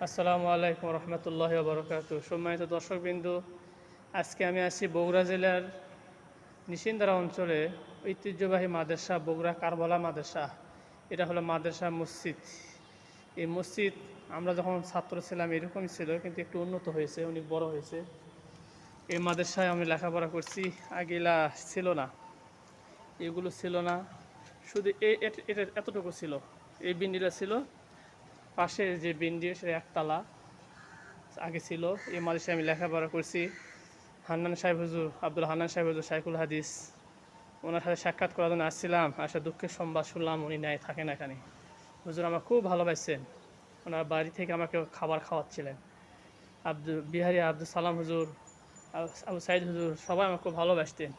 আসসালামু আলাইকুম রহমতুল্লাহি ওবরাকাতুহু। সম্মানিত দর্শকবিন্দু, আজকে আমি আছি বগুড়া জেলার নিশিন্দারা অঞ্চলে ঐতিহ্যবাহী মাদ্রাসা বগুড়া কারবালা মাদ্রাসা। এটা হলো মাদ্রাসা মসজিদ। এই মসজিদ আমরা যখন ছাত্র ছিলাম এরকমই ছিল, কিন্তু একটু উন্নত হয়েছে, অনেক বড় হয়েছে। এই মাদ্রাসায় আমি লেখাপড়া করছি। আগেলা ছিল না, এগুলো ছিল না, শুধু এটা এতটুকু ছিল। এই বিন্ডিটা ছিল, পাশে যে বিন্ডি সেটা একতলা আগে ছিল। এই মাদ্রাসায় আমি লেখাপড়া করছি। হান্নান সাহেব হুজুর, আব্দুল হান্নান সাহেব হুজুর শাইখুল হাদিস, ওনার সাথে সাক্ষাৎ করার জন্য আসছিলাম। আসলে দুঃখের সংবাদ শুনলাম উনি নাই, থাকেন এখানে। হুজুর আমার খুব ভালোবাসছেন, ওনার বাড়ি থেকে আমাকে খাবার খাওয়াচ্ছিলেন। আব্দুল সালাম হুজুর, আবু সাইদ হুজুর সবাই আমাকে খুব ভালোবাসতেন।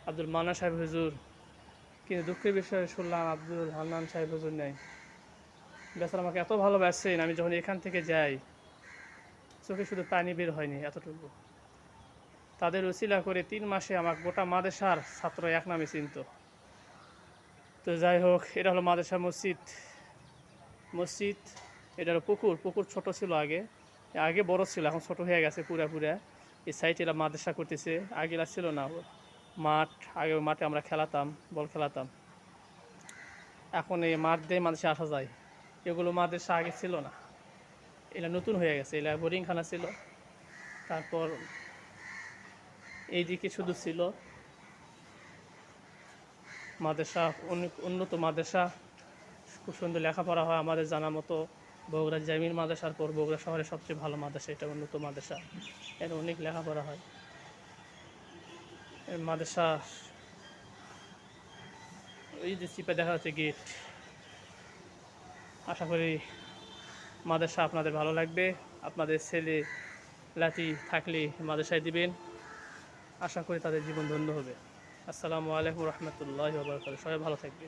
আব্দুল মান্না সাহেব হুজুর। কিন্তু দুঃখের বিষয়ে শুনলাম আব্দুল হান্নান সাহেব হুজুর নেই। বেচারা আমাকে এত ভালোবাসছেন, আমি যখন এখান থেকে যাই চোখে শুধু পানি বের হয়নি, এতটুকু। তাদের উছিলা করে 3 মাসে আমার গোটা মাদ্রাসার ছাত্র এক নামে চিনত। তো যাই হোক, এটা হলো মাদ্রাসা মসজিদ। এটা হলো পুকুর ছোট ছিল আগে, আগে বড় ছিল, এখন ছোট হয়ে গেছে পুরা। এই সাইডে এরা মাদ্রাসা করতেছে, আগে এরা ছিল না। মাঠ, আগে মাঠে আমরা খেলাতাম, বল খেলাতাম। এখন এই মাঠ দিয়ে মাদ্রাসা আসা যায়। এগুলো মাদ্রাসা আগে ছিল না, এটা নতুন হয়ে গেছে। এটা বোরিংখানা ছিল। তারপর এইদিকে শুধু ছিল মাদ্রাসা, অনেক উন্নত মাদ্রাসা, খুব সুন্দর লেখাপড়া হয় আমাদের জানা মতো। বগুড়া জামিল মাদ্রাসার পর বগুড়া শহরের সবচেয়ে ভালো মাদ্রাসা, এটা উন্নত মাদ্রাসা। এর অনেক লেখাপড়া হয়। এর মাদ্রাসা এই যে চিপে দেখা যাচ্ছে গেট। আশা করি মাদ্রাসা আপনাদের ভালো লাগবে। আপনাদের ছেলে লাতি থাকলে মাদ্রাসায় দিবেন, আশা করি তাদের জীবন ধন্য হবে। আসসালামু আলাইকুম রহমতুল্লাহি ওয়া বারাকাতুহু। সবাই ভালো থাকবে।